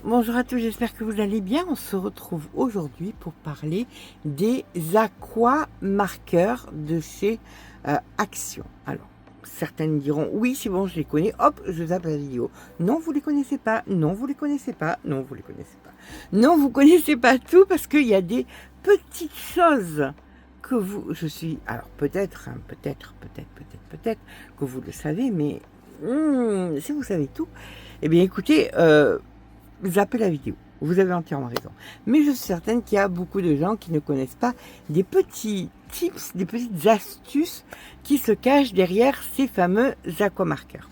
Bonjour à tous, j'espère que vous allez bien. On se retrouve aujourd'hui pour parler des aquamarqueurs de chez Action. Alors, certaines diront oui, c'est bon, je les connais, hop, je zappe la vidéo. Non, vous les connaissez pas, non, vous les connaissez pas, non, vous les connaissez pas. Non, vous connaissez pas tout parce qu'il y a des petites choses que je suis, alors peut-être, hein, peut-être que vous le savez, mais si vous savez tout, eh bien écoutez, zappez la vidéo. Vous avez entièrement raison. Mais je suis certaine qu'il y a beaucoup de gens qui ne connaissent pas des petits tips, des petites astuces qui se cachent derrière ces fameux aquamarqueurs.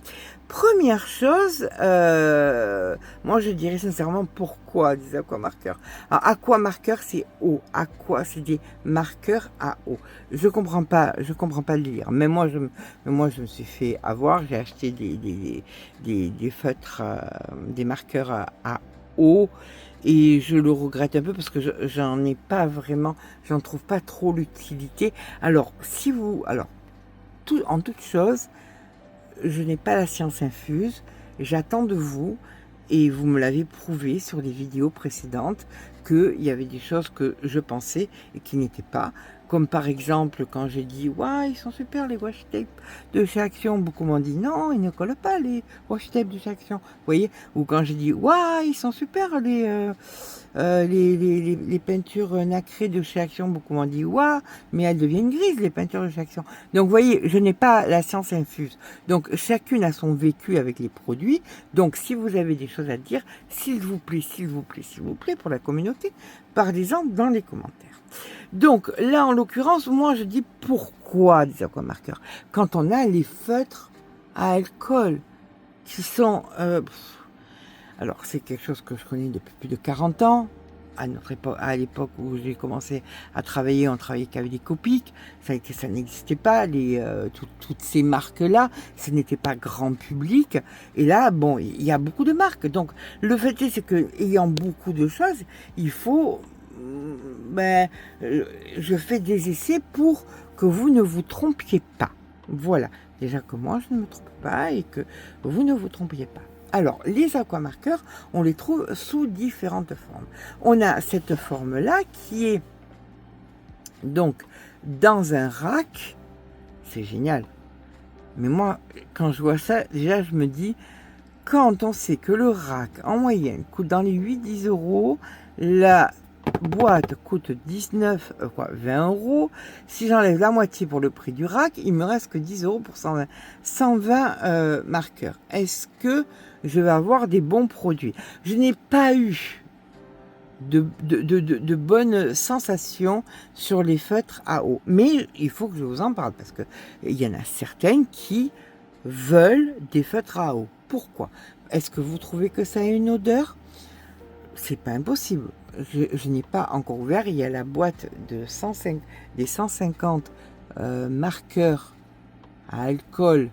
Première chose, moi je dirais sincèrement pourquoi des aquamarqueurs. Alors aquamarqueur c'est eau, aqua c'est des marqueurs à eau. Je comprends pas le délire. Mais moi je me suis fait avoir, j'ai acheté des feutres, des marqueurs à eau. Et je le regrette un peu parce que j'en ai pas vraiment, j'en trouve pas trop l'utilité. Alors, en toute chose, je n'ai pas la science infuse, j'attends de vous, et vous me l'avez prouvé sur les vidéos précédentes, qu'il y avait des choses que je pensais et qui n'étaient pas. Comme par exemple, quand j'ai dit « Ouais, ils sont super les washi tape de chez Action », beaucoup m'ont dit « Non, ils ne collent pas les washi tape de chez Action ». Vous voyez. Ou quand j'ai dit « Ouais, ils sont super les peintures nacrées de chez Action », beaucoup m'ont dit « Ouais, mais elles deviennent grises les peintures de chez Action ». Donc vous voyez, je n'ai pas la science infuse. Donc chacune a son vécu avec les produits. Donc si vous avez des choses à dire, s'il vous plaît, pour la communauté, parlez-en dans les commentaires. Donc là, en l'occurrence, moi je dis pourquoi des aquamarqueurs. Quand on a les feutres à alcool qui sont... alors c'est quelque chose que je connais depuis plus de 40 ans. À l'époque où j'ai commencé à travailler, on travaillait qu'avec des Copic, ça n'existait pas, toutes ces marques-là, ce n'était pas grand public, et là, bon, il y a beaucoup de marques, donc le fait est, c'est que, ayant beaucoup de choses, il faut, je fais des essais pour que vous ne vous trompiez pas, voilà, déjà que moi je ne me trompe pas, et que vous ne vous trompiez pas. Alors, les aquamarqueurs, on les trouve sous différentes formes. On a cette forme-là qui est donc dans un rack. C'est génial. Mais moi, quand je vois ça, déjà, je me dis, quand on sait que le rack, en moyenne, coûte dans les 8-10 euros, la boîte coûte 20 euros. Si j'enlève la moitié pour le prix du rack, il me reste que 10 euros pour 120 marqueurs. Est-ce que je vais avoir des bons produits? Je n'ai pas eu de bonnes sensations sur les feutres à eau. Mais il faut que je vous en parle parce qu'il y en a certaines qui veulent des feutres à eau. Pourquoi? Est-ce que vous trouvez que ça a une odeur? C'est pas impossible. Je n'ai pas encore ouvert. Il y a la boîte de 150 marqueurs à alcool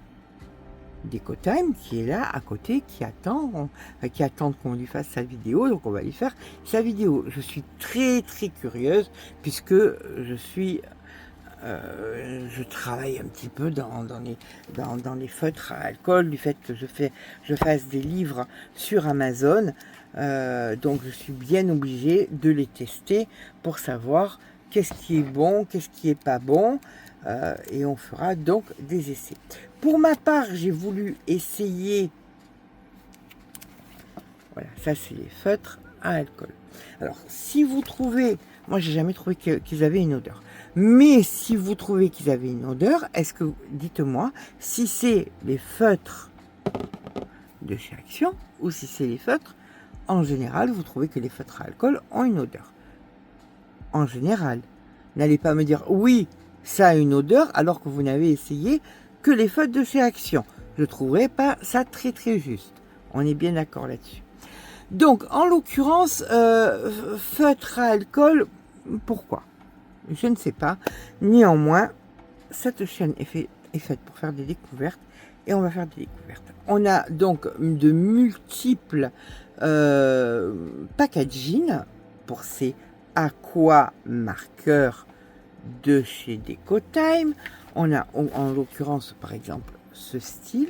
d'Ecotime qui est là à côté, qui attend qu'on lui fasse sa vidéo. Donc on va lui faire sa vidéo. Je suis très curieuse puisque je travaille un petit peu dans les feutres à alcool, du fait que je fasse des livres sur Amazon. Donc je suis bien obligée de les tester pour savoir qu'est-ce qui est bon, qu'est-ce qui est pas bon, et on fera donc des essais. Pour ma part, j'ai voulu essayer, voilà, ça c'est les feutres à alcool. Alors si vous trouvez, moi j'ai jamais trouvé qu'ils avaient une odeur, mais si vous trouvez qu'ils avaient une odeur, dites-moi si c'est les feutres de chez Action ou si c'est les feutres en général, vous trouvez que les feutres à alcool ont une odeur. En général, n'allez pas me dire oui, ça a une odeur alors que vous n'avez essayé que les feutres de chez Action. Je ne trouverais pas ça très juste. On est bien d'accord là-dessus. Donc, en l'occurrence, feutre à alcool, pourquoi? Je ne sais pas. Néanmoins, cette chaîne est faite pour faire des découvertes et on va faire des découvertes. On a donc de multiples packaging pour ces aquamarqueurs de chez Decotime. On a en l'occurrence par exemple ce style,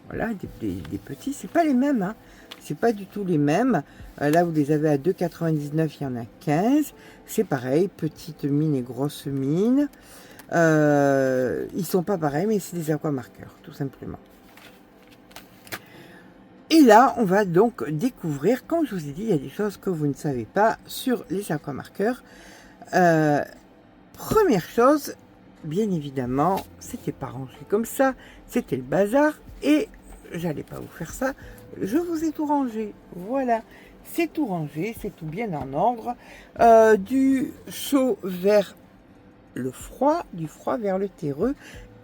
Voilà, des petits, c'est pas les mêmes, hein. C'est pas du tout les mêmes. Là, vous les avez à 2,99, il y en a 15. C'est pareil, petite mine et grosse mine. Ils sont pas pareils, mais c'est des aquamarqueurs, tout simplement. Et là, on va donc découvrir, comme je vous ai dit, il y a des choses que vous ne savez pas sur les aquamarqueurs. Première chose, bien évidemment, c'était pas rangé comme ça, c'était le bazar, et j'allais pas vous faire ça, je vous ai tout rangé, voilà, c'est tout rangé, c'est tout bien en ordre, du chaud vers le froid, du froid vers le terreux,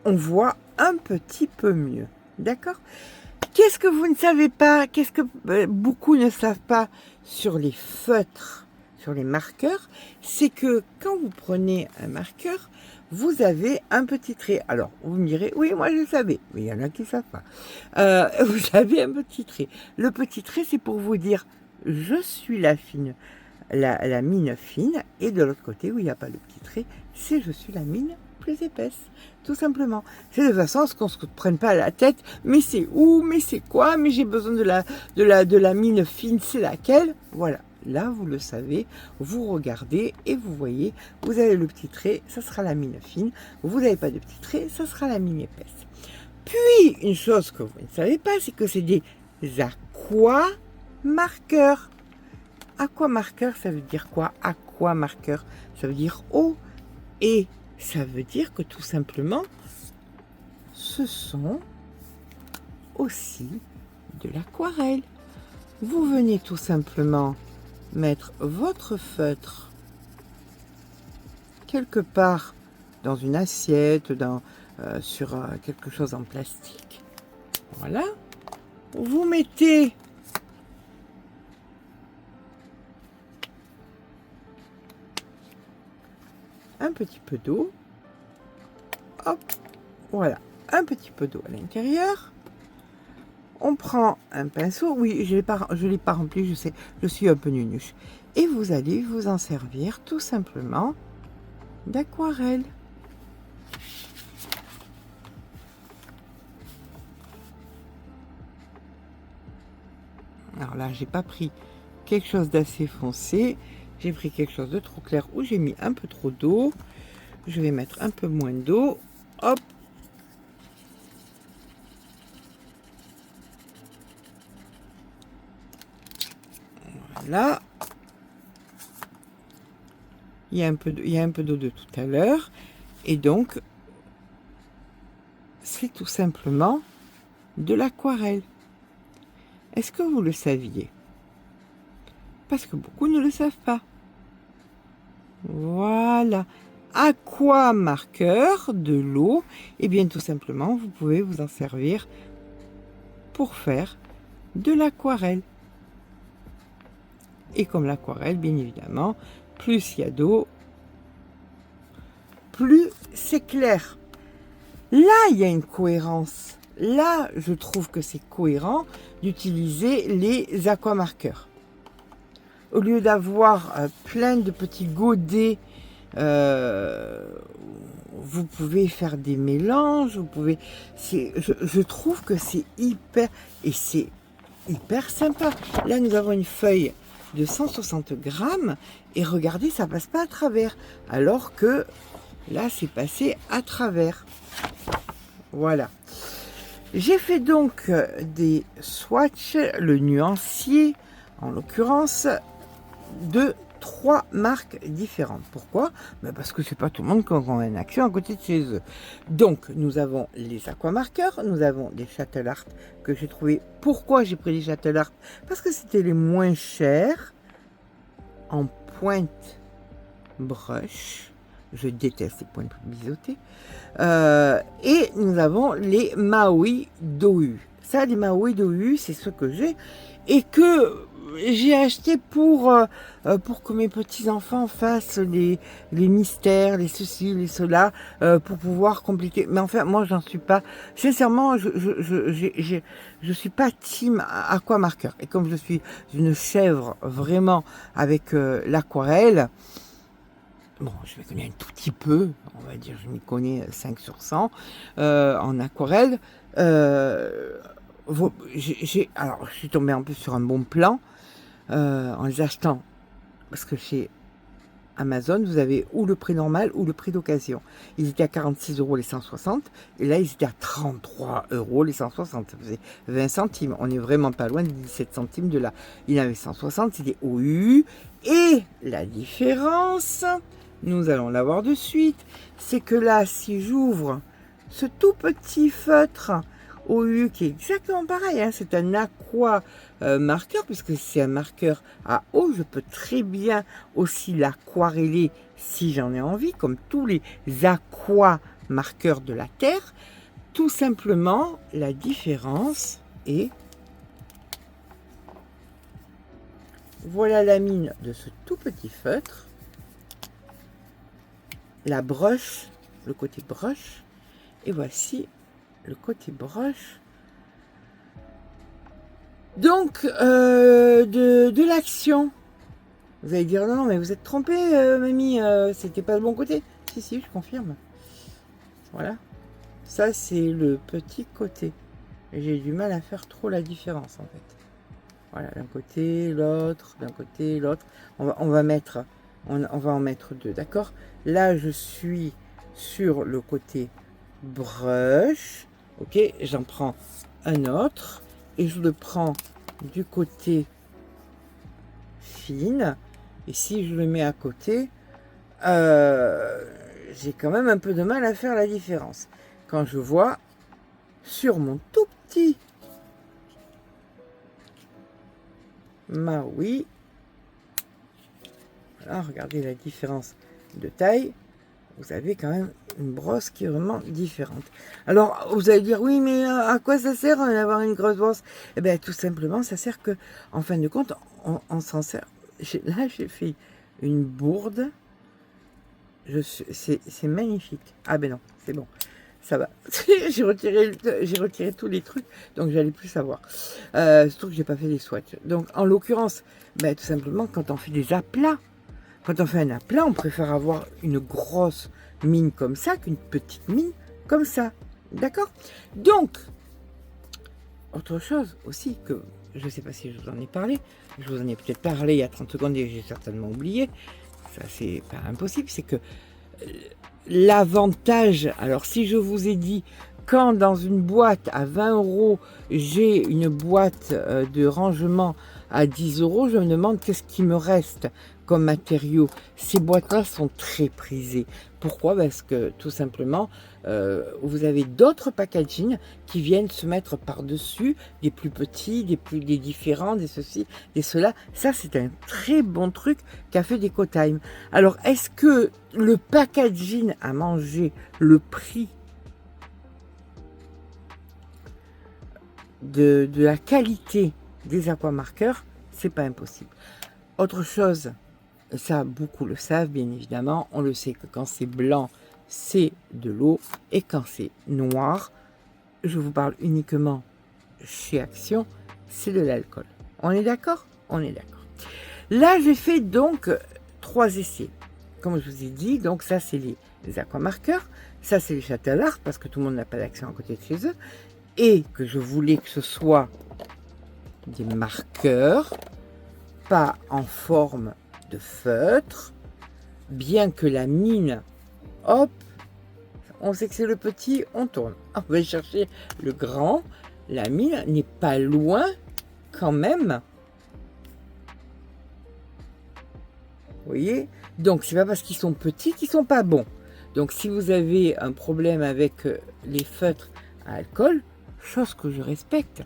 on voit un petit peu mieux, d'accord? Qu'est-ce que vous ne savez pas? Qu'est-ce que beaucoup ne savent pas sur les feutres, sur les marqueurs? C'est que quand vous prenez un marqueur, vous avez un petit trait. Alors, vous me direz, oui, moi je le savais, mais il y en a qui ne savent pas. Vous avez un petit trait. Le petit trait, c'est pour vous dire, je suis la fine, la mine fine, et de l'autre côté, où il n'y a pas le petit trait, c'est je suis la mine plus épaisse, tout simplement. C'est de façon à ce qu'on ne se prenne pas à la tête, mais c'est où, mais c'est quoi, mais j'ai besoin de la mine fine, c'est laquelle? Voilà, là vous le savez, vous regardez et vous voyez, vous avez le petit trait, ça sera la mine fine, vous n'avez pas de petit trait, ça sera la mine épaisse. Puis, une chose que vous ne savez pas, c'est que c'est des aquamarqueurs. Aquamarqueur, ça veut dire quoi? Aquamarqueur, ça veut dire eau. Et ça veut dire que tout simplement, ce sont aussi de l'aquarelle. Vous venez tout simplement mettre votre feutre quelque part dans une assiette, sur quelque chose en plastique. Voilà. Vous mettez un petit peu d'eau. Hop, voilà, un petit peu d'eau à l'intérieur. On prend un pinceau. Oui, je l'ai pas rempli, je sais, je suis un peu nunuche. Et vous allez vous en servir tout simplement d'aquarelle. Alors là, j'ai pas pris quelque chose d'assez foncé. J'ai pris quelque chose de trop clair où j'ai mis un peu trop d'eau. Je vais mettre un peu moins d'eau. Hop. Voilà. Il y a un peu d'eau de tout à l'heure. Et donc, c'est tout simplement de l'aquarelle. Est-ce que vous le saviez? Parce que beaucoup ne le savent pas. Voilà. Aquamarqueur, de l'eau. Et bien tout simplement, vous pouvez vous en servir pour faire de l'aquarelle. Et comme l'aquarelle, bien évidemment, plus il y a d'eau, plus c'est clair. Là, il y a une cohérence. Là, je trouve que c'est cohérent d'utiliser les aquamarqueurs. Au lieu d'avoir plein de petits godets, vous pouvez faire des mélanges, vous pouvez. Je trouve que c'est hyper sympa. Là, nous avons une feuille de 160 grammes et regardez, ça passe pas à travers. Alors que là, c'est passé à travers. Voilà. J'ai fait donc des swatchs, le nuancier, en l'occurrence, de 3 marques différentes. Pourquoi? Parce que c'est pas tout le monde qui a une action à côté de chez eux. Donc, nous avons les aquamarqueurs, nous avons des Châtel Art que j'ai trouvé. Pourquoi j'ai pris les Châtel Art? Parce que c'était les moins chers en pointe brush. Je déteste les pointes biseautées. Et nous avons les Maui Dohu. Ça, les Maui Dohu, c'est ce que j'ai et que j'ai acheté pour que mes petits-enfants fassent les mystères, les ceci, les cela, pour pouvoir compliquer. Mais enfin, moi, j'en suis pas. Sincèrement, je suis pas team aquamarqueur. Et comme je suis une chèvre vraiment avec l'aquarelle, bon, je me connais un tout petit peu, on va dire, je m'y connais 5 sur 100 en aquarelle. Alors, je suis tombée en plus sur un bon plan en les achetant, parce que chez Amazon, vous avez ou le prix normal ou le prix d'occasion. Ils étaient à 46 € les 160, et là, ils étaient à 33 € les 160. Ça faisait 20 centimes. On n'est vraiment pas loin de 17 centimes de là. Il y en avait 160, c'était OU. Et la différence, nous allons la voir de suite, c'est que là, si j'ouvre ce tout petit feutre OU qui est exactement pareil, hein, c'est un aqua marqueur, puisque c'est un marqueur à eau, je peux très bien aussi l'aquareller si j'en ai envie, comme tous les aqua marqueurs de la Terre. Tout simplement, la différence est, voilà la mine de ce tout petit feutre, la broche, le côté broche, et voici le côté broche. Donc, de l'action. Vous allez dire, non, mais vous êtes trompé, mamie, c'était pas le bon côté. Si, si, je confirme. Voilà. Ça, c'est le petit côté. J'ai du mal à faire trop la différence, en fait. Voilà, d'un côté, l'autre, d'un côté, l'autre. On va en mettre deux, d'accord? Là, je suis sur le côté brush. Ok, j'en prends un autre. Et je le prends du côté fine. Et si je le mets à côté, j'ai quand même un peu de mal à faire la différence. Quand je vois sur mon tout petit Maui, voilà, regardez la différence de taille. Vous avez quand même une brosse qui est vraiment différente. Alors, vous allez dire, oui, mais à quoi ça sert d'avoir une grosse brosse? Eh bien, tout simplement, ça sert que, en fin de compte, on s'en sert. Là, j'ai fait une bourde. C'est magnifique. Ah ben non, c'est bon. Ça va. j'ai retiré tous les trucs, donc j'allais plus savoir. Surtout que j'ai pas fait des swatchs. Donc, en l'occurrence, ben, tout simplement, quand on fait des aplats, quand on fait un aplat, on préfère avoir une grosse mine comme ça qu'une petite mine comme ça. D'accord? Donc, autre chose aussi que je ne sais pas si je vous en ai parlé, je vous en ai peut-être parlé il y a 30 secondes et j'ai certainement oublié, ça c'est pas impossible, c'est que l'avantage, alors si je vous ai dit, quand dans une boîte à 20 €, j'ai une boîte de rangement à 10 €, je me demande qu'est-ce qui me reste comme matériaux. Ces boîtes-là sont très prisées. Pourquoi? Parce que tout simplement, vous avez d'autres packaging qui viennent se mettre par-dessus, des plus petits, des différents, des ceci, des cela. Ça, c'est un très bon truc qu'a fait DecoTime. Alors, est-ce que le packaging a mangé le prix de la qualité des aquamarqueurs? C'est pas impossible. Autre chose, ça beaucoup le savent bien évidemment, on le sait que quand c'est blanc, c'est de l'eau, et quand c'est noir, je vous parle uniquement chez Action, c'est de l'alcool. On est d'accord? On est d'accord. Là, j'ai fait donc 3 essais. Comme je vous ai dit, donc ça, c'est les aquamarqueurs, ça, c'est les châteaux d'art, parce que tout le monde n'a pas d'Action à côté de chez eux, et que je voulais que ce soit des marqueurs, pas en forme de feutre, bien que la mine, hop, on sait que c'est le petit, on tourne. On va chercher le grand, la mine n'est pas loin quand même. Vous voyez? Donc c'est pas parce qu'ils sont petits qu'ils sont pas bons. Donc si vous avez un problème avec les feutres à alcool, chose que je respecte,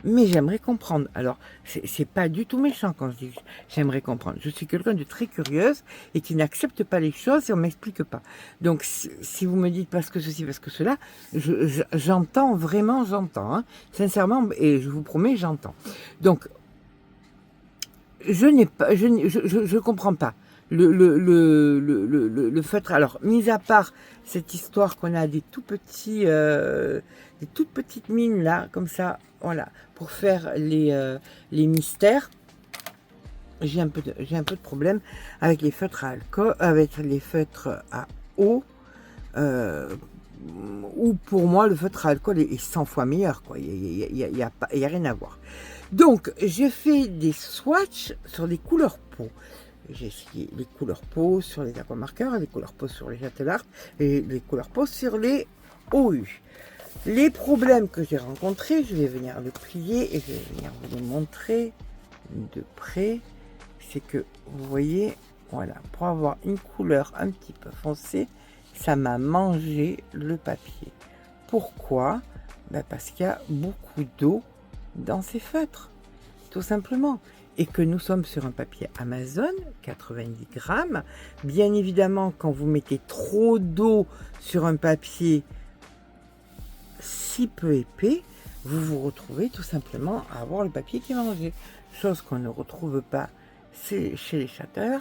mais j'aimerais comprendre. Alors, c'est pas du tout méchant quand je dis j'aimerais comprendre. Je suis quelqu'un de très curieuse et qui n'accepte pas les choses et on m'explique pas. Donc, si vous me dites parce que ceci, parce que cela, j'entends vraiment, j'entends. Hein, sincèrement, et je vous promets, j'entends. Donc, je comprends pas. Le feutre. Alors, mis à part cette histoire qu'on a des tout petits, des toutes petites mines là, comme ça, voilà, pour faire les mystères. J'ai un peu de problème avec les feutres à alcool, avec les feutres à eau. où pour moi le feutre à alcool est 100 fois meilleur, quoi. Il y a rien à voir. Donc j'ai fait des swatchs sur les couleurs peau. J'ai essayé les couleurs peau sur les aquamarqueurs, les couleurs peau sur les Châtel Art et les couleurs peau sur les OU. Les problèmes que j'ai rencontrés, je vais venir le plier et je vais venir vous les montrer de près. C'est que vous voyez, voilà, pour avoir une couleur un petit peu foncée, ça m'a mangé le papier. Pourquoi? Ben parce qu'il y a beaucoup d'eau dans ces feutres, tout simplement. Et que nous sommes sur un papier Amazon, 90 grammes. Bien évidemment, quand vous mettez trop d'eau sur un papier si peu épais, vous vous retrouvez tout simplement à avoir le papier qui est mangé. Chose qu'on ne retrouve pas chez les Châtel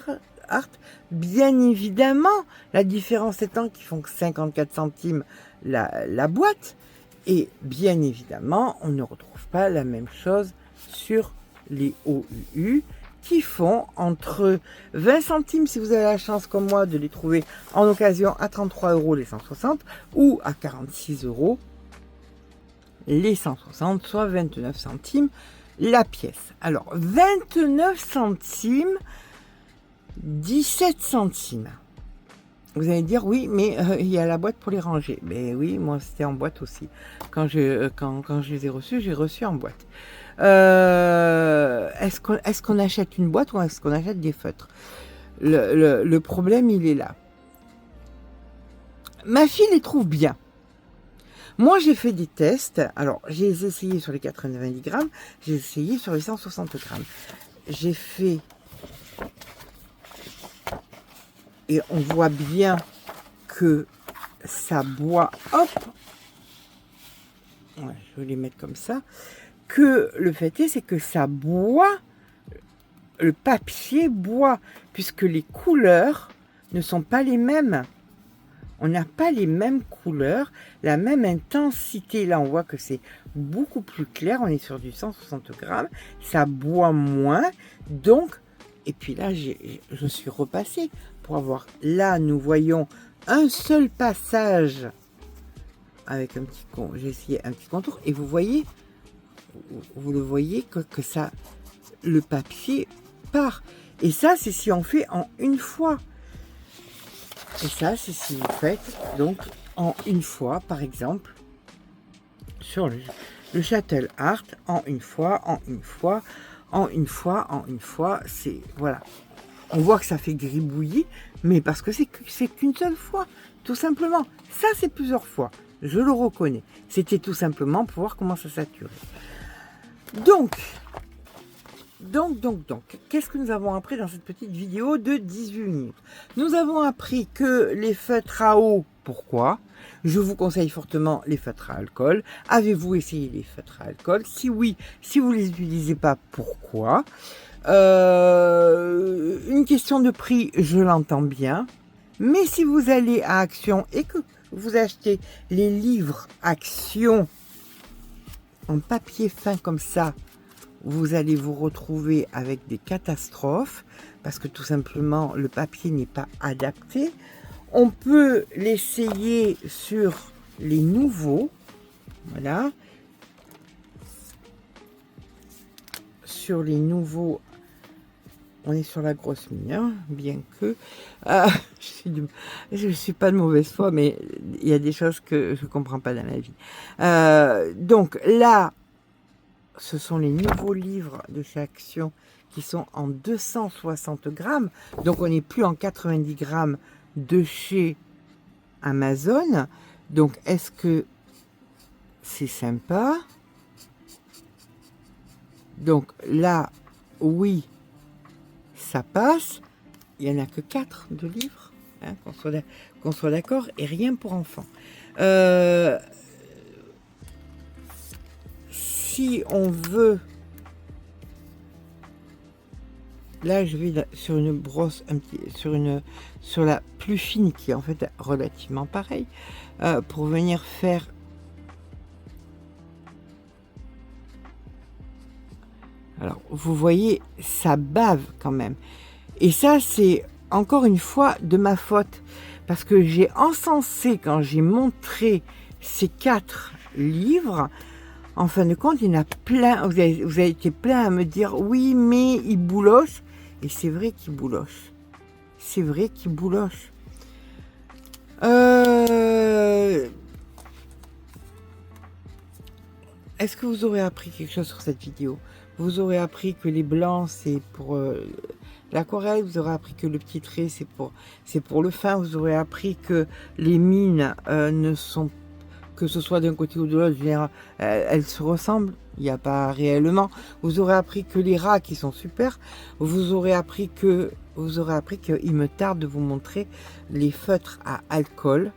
Art. Bien évidemment, la différence étant qu'ils font que 54 centimes la boîte. Et bien évidemment, on ne retrouve pas la même chose sur les OUU qui font entre 20 centimes si vous avez la chance comme moi de les trouver en occasion à 33 € les 160 ou à 46 € les 160, soit 29 centimes la pièce. Alors 29 centimes, 17 centimes. Vous allez dire oui, mais il y a la boîte pour les ranger. Mais oui, moi c'était en boîte aussi. Quand je les ai reçus, j'ai reçu en boîte. Est-ce qu'on achète une boîte ou est-ce qu'on achète des feutres? Le problème, il est là. Ma fille les trouve bien. Moi, j'ai fait des tests. Alors, j'ai essayé sur les 90 grammes. J'ai essayé sur les 160 grammes. J'ai fait... Et on voit bien que ça boit. Hop! Ouais, je vais les mettre comme ça. Que le fait est, c'est que ça boit, le papier boit, puisque les couleurs ne sont pas les mêmes. On n'a pas les mêmes couleurs, la même intensité. Là, on voit que c'est beaucoup plus clair. On est sur du 160 grammes. Ça boit moins. Donc, et puis là, je suis repassée pour avoir... Là, nous voyons un seul passage avec un petit... J'ai essayé un petit contour. Et vous voyez... Vous le voyez que ça, le papier part. Et ça, c'est si on fait en une fois. Et ça, c'est si vous faites donc en une fois, par exemple, sur le Châtel Art, en une fois, en une fois, en une fois, en une fois. C'est voilà. On voit que ça fait gribouillis, mais parce que c'est qu'une seule fois, tout simplement. Ça, c'est plusieurs fois. Je le reconnais. C'était tout simplement pour voir comment ça saturait. Donc, qu'est-ce que nous avons appris dans cette petite vidéo de 18 minutes? Nous avons appris que les feutres à eau, pourquoi? Je vous conseille fortement les feutres à alcool. Avez-vous essayé les feutres à alcool? Si oui, si vous ne les utilisez pas, pourquoi? Une question de prix, je l'entends bien. Mais si vous allez à Action et que vous achetez les livres Action en papier fin comme ça, vous allez vous retrouver avec des catastrophes parce que tout simplement le papier n'est pas adapté. On peut l'essayer sur les nouveaux, voilà, sur les nouveaux. On est sur la grosse mine, hein, bien que je suis pas de mauvaise foi, mais il y a des choses que je comprends pas dans la vie. Donc là, ce sont les nouveaux livres de chez Action qui sont en 260 grammes. Donc on n'est plus en 90 grammes de chez Amazon. Donc est-ce que c'est sympa? Donc là, oui, ça passe. Il n'y en a que 4 de livres, hein, qu'on soit d'accord, et rien pour enfants. Si on veut... Là, je vais sur une brosse, sur la plus fine, qui est en fait relativement pareil, pour venir faire... Alors, vous voyez, ça bave quand même. Et ça, c'est encore une fois de ma faute. parce que j'ai encensé quand j'ai montré ces 4 livres. En fin de compte, il y en a plein, vous avez été plein à me dire, oui, mais il bouloche. Et c'est vrai qu'il bouloche. C'est vrai qu'il bouloche. Est-ce que vous aurez appris quelque chose sur cette vidéo? Vous aurez appris que les blancs, c'est pour l'aquarelle. Vous aurez appris que le petit trait, c'est pour le fin. Vous aurez appris que les mines ne sont, que ce soit d'un côté ou de l'autre, elles se ressemblent. Il n'y a pas réellement. Vous aurez appris que les rats qui sont super. Vous aurez appris qu'il me tarde de vous montrer les feutres à alcool,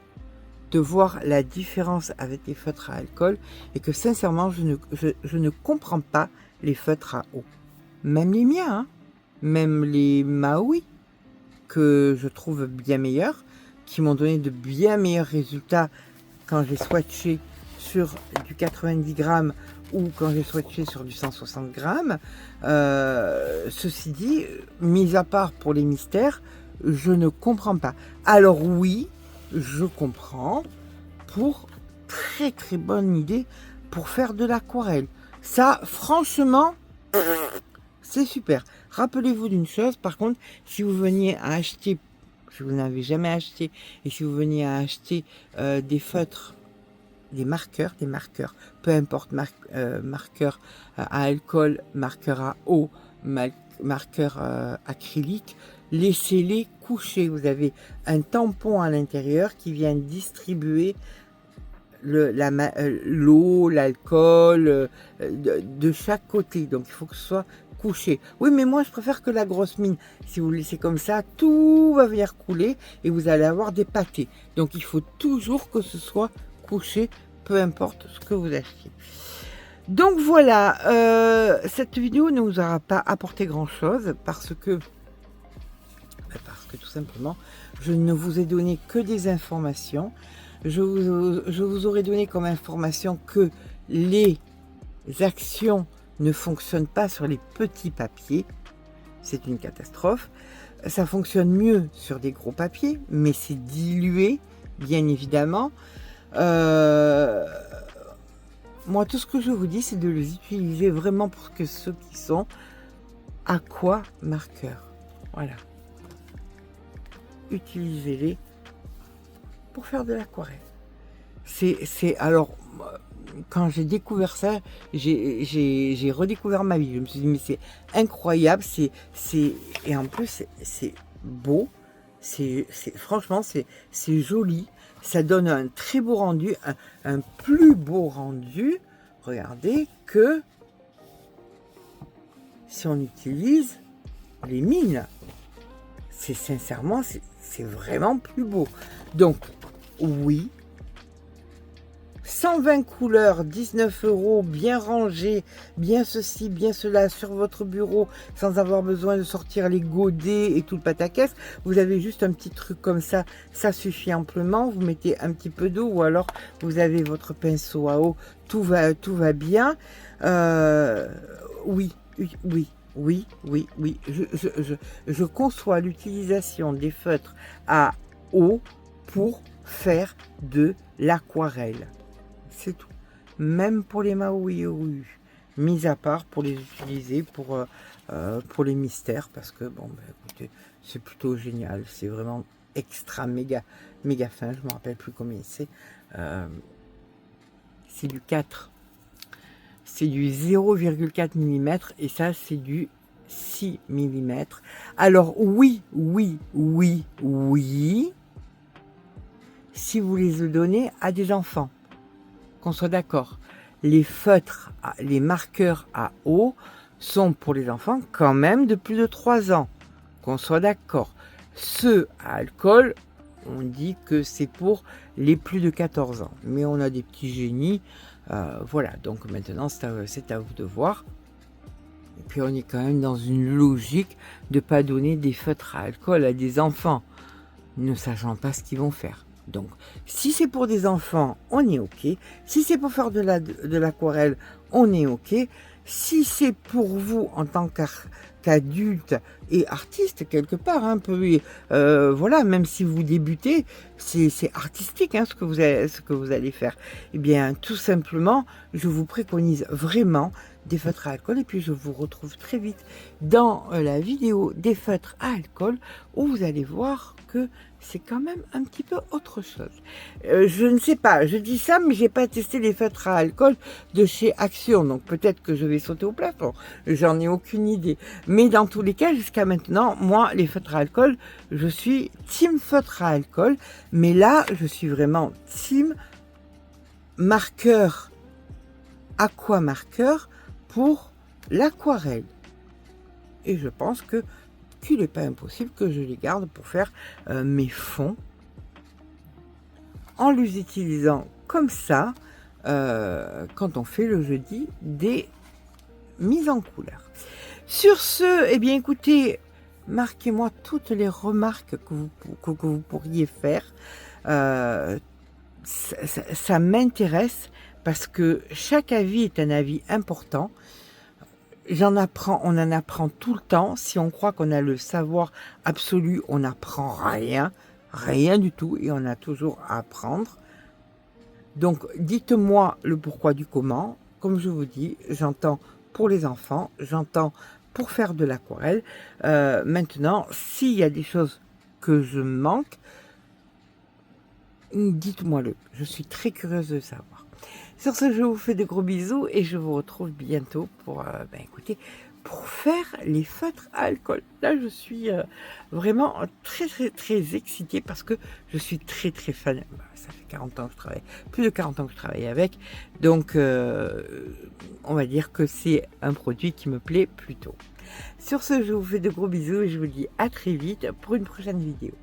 de voir la différence avec les feutres à alcool, et que sincèrement, je ne comprends pas les feutres à eau. Même les miens, hein, même les Maui, que je trouve bien meilleurs, qui m'ont donné de bien meilleurs résultats quand j'ai swatché sur du 90 grammes ou quand j'ai swatché sur du 160 grammes. Ceci dit, mis à part pour les mystères, je ne comprends pas. Alors oui, je comprends, pour très très bonne idée pour faire de l'aquarelle. Ça, franchement, c'est super. Rappelez-vous d'une chose, par contre, si vous veniez à acheter, si vous n'avez jamais acheté, et si vous veniez à acheter des feutres, des marqueurs, peu importe, marqueurs à alcool, marqueurs à eau, marqueurs acrylique, laissez-les coucher. Vous avez un tampon à l'intérieur qui vient distribuer l'eau, l'alcool de chaque côté. Donc il faut que ce soit couché. Oui, mais moi je préfère que la grosse mine. Si vous le laissez comme ça, tout va venir couler et vous allez avoir des pâtés. Donc il faut toujours que ce soit couché, peu importe ce que vous achetez. Donc voilà, cette vidéo ne vous aura pas apporté grand chose parce que tout simplement je ne vous ai donné que des informations. Je vous aurais donné comme information que les actions ne fonctionnent pas sur les petits papiers. C'est une catastrophe. Ça fonctionne mieux sur des gros papiers, mais c'est dilué, bien évidemment. Moi, tout ce que je vous dis, c'est de les utiliser vraiment pour que ceux qui sont aqua marqueurs. Voilà. Utilisez-les pour faire de l'aquarelle. Alors, quand j'ai découvert ça, j'ai redécouvert ma vie. Je me suis dit, mais c'est incroyable, et en plus, c'est beau, franchement, c'est joli, ça donne un très beau rendu, un plus beau rendu, regardez, que si on utilise les mines. Sincèrement, c'est vraiment plus beau. Donc, oui, 120 couleurs, 19 €, bien rangé, bien ceci, bien cela, sur votre bureau, sans avoir besoin de sortir les godets et tout le pataquès. Vous avez juste un petit truc comme ça, ça suffit amplement. Vous mettez un petit peu d'eau ou alors vous avez votre pinceau à eau, tout va bien. Oui. Je conçois l'utilisation des feutres à eau pour faire de l'aquarelle. C'est tout. Même pour les Maui, mis à part pour les utiliser pour les mystères, parce que bon, écoutez, c'est plutôt génial. C'est vraiment extra méga fin. Je ne me rappelle plus combien c'est. C'est du 4. C'est du 0,4 mm et ça c'est du 6 mm. Alors oui, si vous les donnez à des enfants, qu'on soit d'accord, les feutres, les marqueurs à eau sont pour les enfants quand même de plus de 3 ans, qu'on soit d'accord. Ceux à alcool, on dit que c'est pour les plus de 14 ans, mais on a des petits génies. Voilà, donc maintenant c'est à vous de voir. Et puis on est quand même dans une logique de ne pas donner des feutres à alcool à des enfants, ne sachant pas ce qu'ils vont faire. Donc si c'est pour des enfants, on est ok. Si c'est pour faire de l'aquarelle, on est ok. Si c'est pour vous en tant qu'adulte et artiste quelque part, un peu, voilà, même si vous débutez, c'est artistique ce que vous allez faire. Eh bien, tout simplement, je vous préconise vraiment des feutres à alcool et puis je vous retrouve très vite dans la vidéo des feutres à alcool où vous allez voir que c'est quand même un petit peu autre chose. Je ne sais pas, je dis ça, mais j'ai pas testé les feutres à alcool de chez Action, donc peut-être que je vais sauter au plafond, j'en ai aucune idée. Mais dans tous les cas, jusqu'à maintenant, moi, les feutres à alcool, je suis team feutre à alcool, mais là, je suis vraiment team marqueur, aqua marqueur pour l'aquarelle. Et je pense qu'il n'est pas impossible que je les garde pour faire mes fonds en les utilisant comme ça quand on fait le jeudi des mises en couleur. Sur ce, eh bien écoutez, marquez-moi toutes les remarques que vous pourriez faire. Ça m'intéresse parce que chaque avis est un avis important. On en apprend tout le temps. Si on croit qu'on a le savoir absolu, on n'apprend rien, rien du tout, et on a toujours à apprendre. Donc, dites-moi le pourquoi du comment. Comme je vous dis, j'entends pour les enfants, j'entends pour faire de l'aquarelle. Maintenant, s'il y a des choses que je manque, dites-moi-le. Je suis très curieuse de savoir. Sur ce, je vous fais de gros bisous et je vous retrouve bientôt pour, écoutez, pour faire les feutres à alcool. Là, je suis vraiment très, très, très excitée parce que je suis très, très fan. Ça fait 40 ans que je travaille, plus de 40 ans que je travaille avec. Donc, on va dire que c'est un produit qui me plaît plutôt. Sur ce, je vous fais de gros bisous et je vous dis à très vite pour une prochaine vidéo.